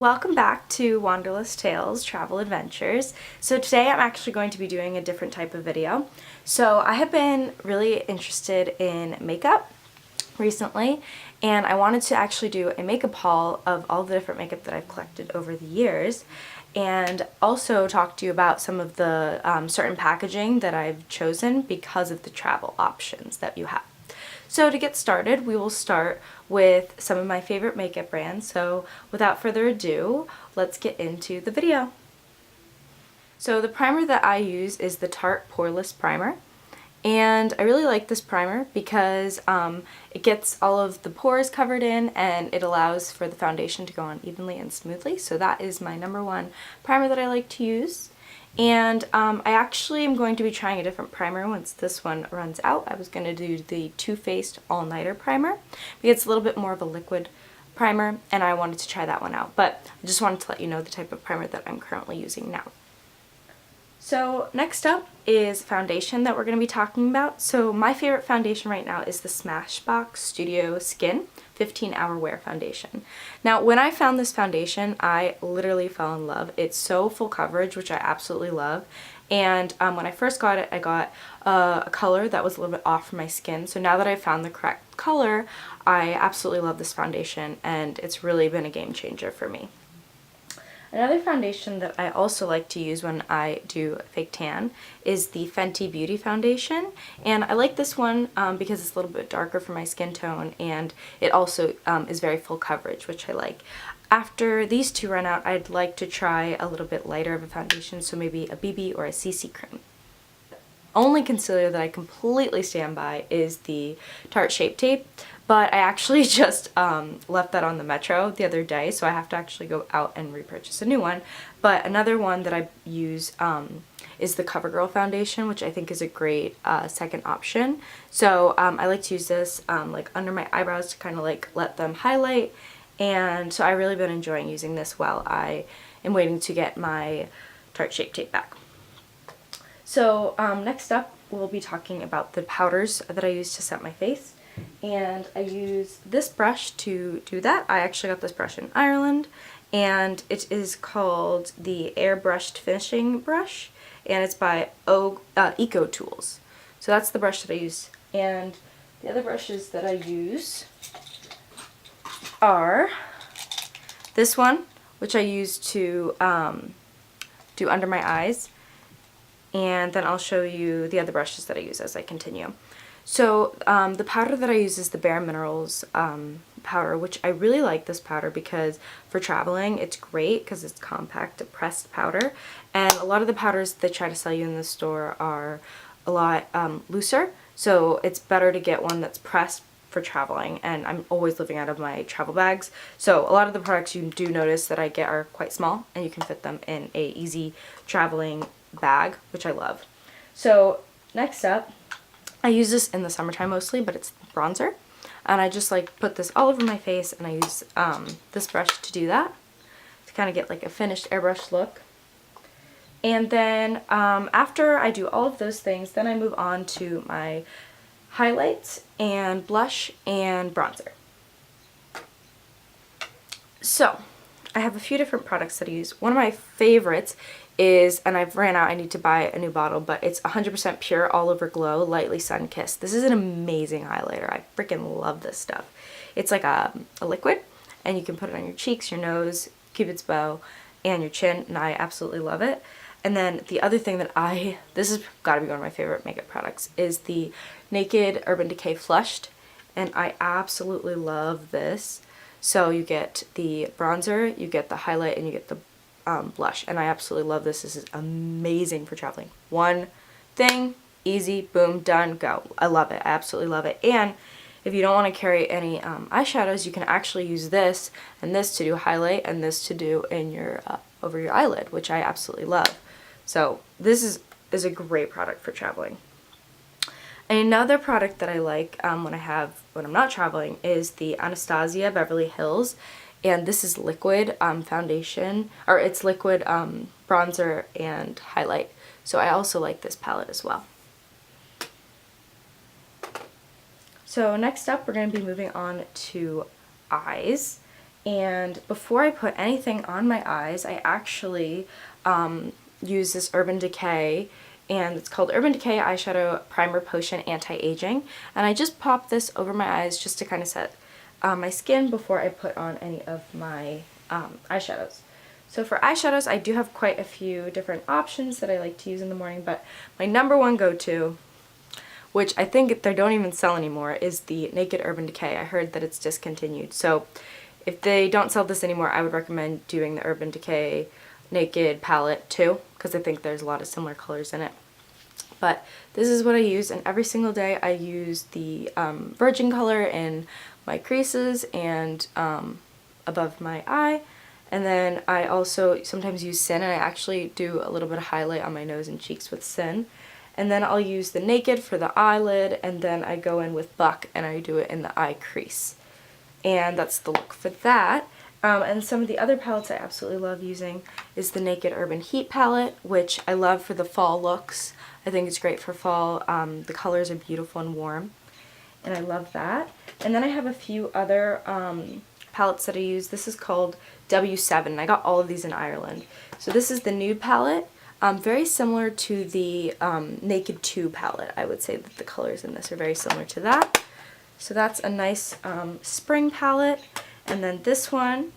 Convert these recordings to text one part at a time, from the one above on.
Welcome back to Wanderlust Tales Travel Adventures. So today I'm actually going to be doing a different type of video. So I have been really interested in makeup recently, and I wanted to actually do a makeup haul of all the different makeup that I've collected over the years, and also talk to you about some of the certain packaging that I've chosen because of the travel options that you have. So to get started, we will start with some of my favorite makeup brands. So without further ado, let's get into the video. So the primer that I use is the Tarte Poreless Primer. And I really like this primer because it gets all of the pores covered in and it allows for the foundation to go on evenly and smoothly. So that is my #1 primer that I like to use. And I actually am going to be trying a different primer once this one runs out. I was going to do the Too Faced All Nighter Primer because it's a little bit more of a liquid primer, and I wanted to try that one out. But I just wanted to let you know the type of primer that I'm currently using now. So next up is foundation that we're going to be talking about. So my favorite foundation right now is the Smashbox Studio Skin 15-Hour Wear Foundation. Now when I found this foundation, I literally fell in love. It's so full coverage, which I absolutely love. And when I first got it, I got a color that was a little bit off for my skin. So now that I've found the correct color, I absolutely love this foundation, and it's really been a game changer for me. Another foundation that I also like to use when I do fake tan is the Fenty Beauty foundation, and I like this one because it's a little bit darker for my skin tone, and it also is very full coverage, which I like. After these two run out, I'd like to try a little bit lighter of a foundation, so maybe a BB or a CC cream. Only concealer that I completely stand by is the Tarte Shape Tape, but I actually just left that on the Metro the other day, so I have to actually go out and repurchase a new one. But another one that I use is the CoverGirl foundation, which I think is a great second option. So I like to use this like under my eyebrows to kind of like let them highlight, and so I've really been enjoying using this while I am waiting to get my Tarte Shape Tape back. So next up, we'll be talking about the powders that I use to set my face. And I use this brush to do that. I actually got this brush in Ireland, and it is called the Airbrushed Finishing Brush, and it's by Eco Tools. So that's the brush that I use. And the other brushes that I use are this one, which I use to do under my eyes, and then I'll show you the other brushes that I use as I continue. So the powder that I use is the Bare Minerals powder, which I really like this powder because for traveling it's great because it's compact, a pressed powder, and a lot of the powders they try to sell you in the store are a lot looser, so it's better to get one that's pressed for traveling, and I'm always living out of my travel bags, so a lot of the products you do notice that I get are quite small and you can fit them in a easy traveling bag, which I love. So next up, I use this in the summertime mostly, but it's bronzer, and I just like put this all over my face, and I use this brush to do that, to kind of get like a finished airbrush look. And then after I do all of those things, then I move on to my highlights and blush and bronzer. So I have a few different products that I use. One of my favorites is, and I've ran out, I need to buy a new bottle, but it's 100% pure all over glow Lightly Sun Kissed. This is an amazing highlighter. I freaking love this stuff. It's like a liquid, and you can put it on your cheeks, your nose, Cupid's bow, and your chin, and I absolutely love it. And then the other thing that this has got to be one of my favorite makeup products, is the Naked Urban Decay Flushed, and I absolutely love this. So you get the bronzer, you get the highlight, and you get the blush, and I absolutely love this. This is amazing for traveling. One thing, easy, boom, done, go. I love it. I absolutely love it. And if you don't want to carry any eyeshadows, you can actually use this and this to do highlight, and this to do in your over your eyelid, which I absolutely love. So this is a great product for traveling. Another product that I like when I'm not traveling is the Anastasia Beverly Hills, and this is liquid foundation, or it's liquid bronzer and highlight. So I also like this palette as well. So next up, we're going to be moving on to eyes, And before I put anything on my eyes, I actually use this Urban Decay, and it's called Urban Decay Eyeshadow Primer Potion Anti-Aging. And I just pop this over my eyes just to kind of set my skin before I put on any of my eyeshadows. So for eyeshadows, I do have quite a few different options that I like to use in the morning, but my number one go-to, which I think they don't even sell anymore, is the Naked Urban Decay. I heard that it's discontinued. So if they don't sell this anymore, I would recommend doing the Urban Decay Naked palette too, because I think there's a lot of similar colors in it. But this is what I use, and every single day I use the Virgin color in my creases and above my eye. And then I also sometimes use Sin, and I actually do a little bit of highlight on my nose and cheeks with Sin. And then I'll use the Naked for the eyelid, and then I go in with Buck and I do it in the eye crease. And that's the look for that. And some of the other palettes I absolutely love using is the Naked Urban Heat palette, which I love for the fall looks. I think it's great for fall. The colors are beautiful and warm, and I love that. And then I have a few other palettes that I use. This is called W7, and I got all of these in Ireland. So this is the nude palette, very similar to the Naked 2 palette. I would say that the colors in this are very similar to that. So that's a nice spring palette. And then this one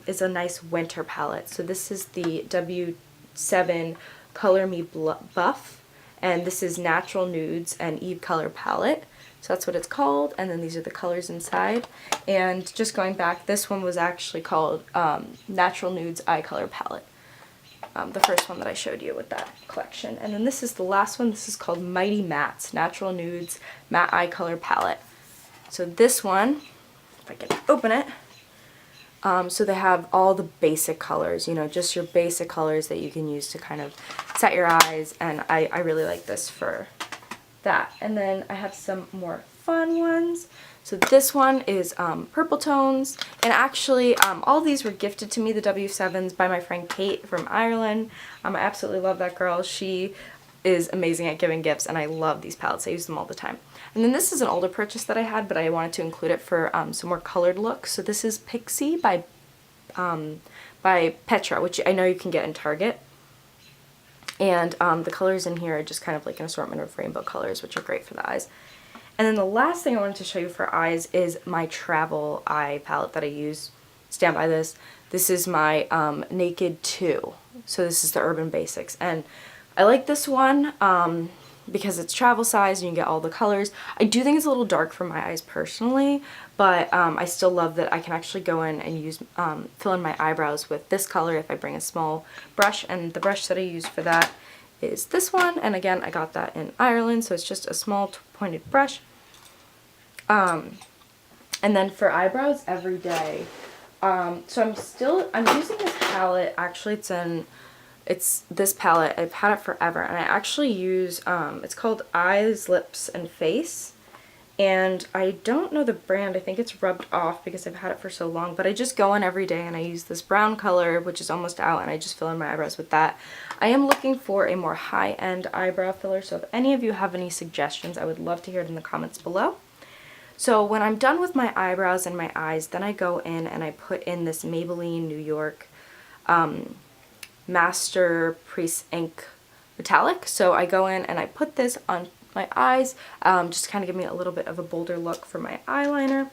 is a nice winter palette. So this is the W7 Color Me Buff, and this is Natural Nudes and Eve Color palette. So that's what it's called, and then these are the colors inside. And just going back, this one was actually called Natural Nudes Eye Color palette. The first one that I showed you with that collection. And then this is the last one. This is called Mighty Mattes Natural Nudes Matte Eye Color palette. So this one, if I can open it, so they have all the basic colors, you know, just your basic colors that you can use to kind of set your eyes, and I really like this for that. And then I have some more fun ones. So this one is purple tones, and actually all these were gifted to me, the W7s, by my friend Kate from Ireland. I absolutely love that girl. She is amazing at giving gifts, and I love these palettes. I use them all the time. And then this is an older purchase that I had, but I wanted to include it for some more colored looks. So this is Pixie by Petra, which I know you can get in Target. And the colors in here are just kind of like an assortment of rainbow colors, which are great for the eyes. And then the last thing I wanted to show you for eyes is my travel eye palette that I use. Stand by this. This is my Naked 2. So this is the Urban Basics. And I like this one because it's travel size and you get all the colors. I do think it's a little dark for my eyes personally, but I still love that I can actually go in and use fill in my eyebrows with this color if I bring a small brush, and the brush that I use for that is this one, and again I got that in Ireland, so it's just a small pointed brush. And then for eyebrows every day, so I'm using this palette. Actually it's this palette. I've had it forever, and I actually use, it's called Eyes, Lips, and Face, and I don't know the brand. I think it's rubbed off because I've had it for so long, but I just go in every day and I use this brown color, which is almost out, and I just fill in my eyebrows with that. I am looking for a more high-end eyebrow filler, so if any of you have any suggestions, I would love to hear it in the comments below. So when I'm done with my eyebrows and my eyes, then I go in and I put in this Maybelline New York Master Priest Ink Metallic. So I go in and I put this on my eyes, just kind of give me a little bit of a bolder look for my eyeliner.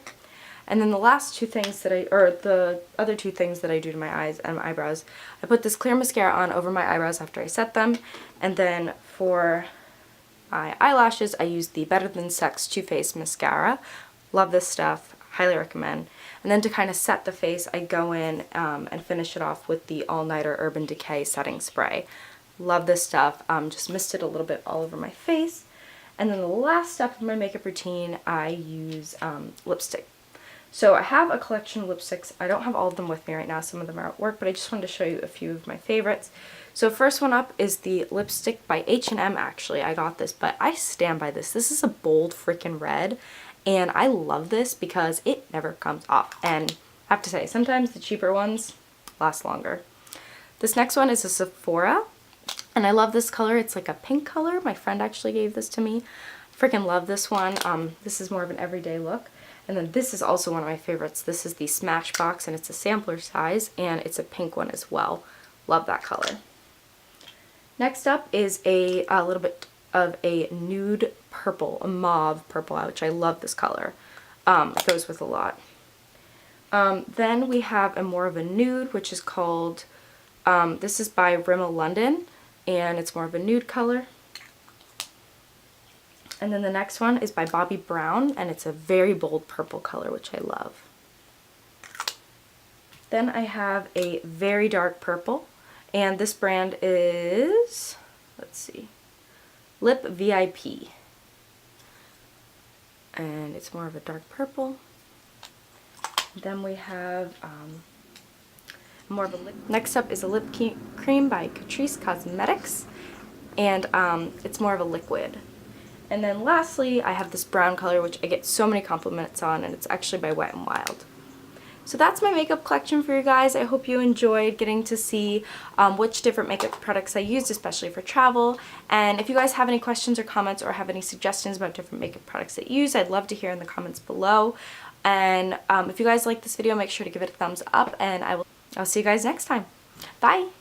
And then the last two things that the other two things that I do to my eyes and my eyebrows, I put this clear mascara on over my eyebrows after I set them, and then for my eyelashes I use the Better Than Sex Too Faced mascara. Love this stuff, highly recommend. And then to kind of set the face, I go in and finish it off with the All Nighter Urban Decay setting spray. Love this stuff. Just misted a little bit all over my face. And then the last step of my makeup routine, I use lipstick. So I have a collection of lipsticks. I don't have all of them with me right now. Some of them are at work, but I just wanted to show you a few of my favorites. So first one up is the lipstick by H&M. Actually, I got this, but I stand by this. This is a bold freaking red, and I love this because it never comes off. And I have to say, sometimes the cheaper ones last longer. This next one is a Sephora, and I love this color. It's like a pink color. My friend actually gave this to me. Freaking love this one. This is more of an everyday look. And then this is also one of my favorites. This is the Smashbox, and it's a sampler size, and it's a pink one as well. Love that color. Next up is a little bit of a nude purple, a mauve purple, which I love this color. It goes with a lot. Then we have a more of a nude, which is called, this is by Rimmel London, and it's more of a nude color. And then the next one is by Bobbi Brown, and it's a very bold purple color, which I love. Then I have a very dark purple, and this brand is, let's see, Lip VIP. And it's more of a dark purple. Then we have more of a lip. Next up is a lip cream by Catrice Cosmetics, and it's more of a liquid. And then lastly, I have this brown color, which I get so many compliments on, and it's actually by Wet n Wild. So that's my makeup collection for you guys. I hope you enjoyed getting to see which different makeup products I used, especially for travel. And if you guys have any questions or comments or have any suggestions about different makeup products that you use, I'd love to hear in the comments below. And if you guys like this video, make sure to give it a thumbs up, and I'll see you guys next time. Bye!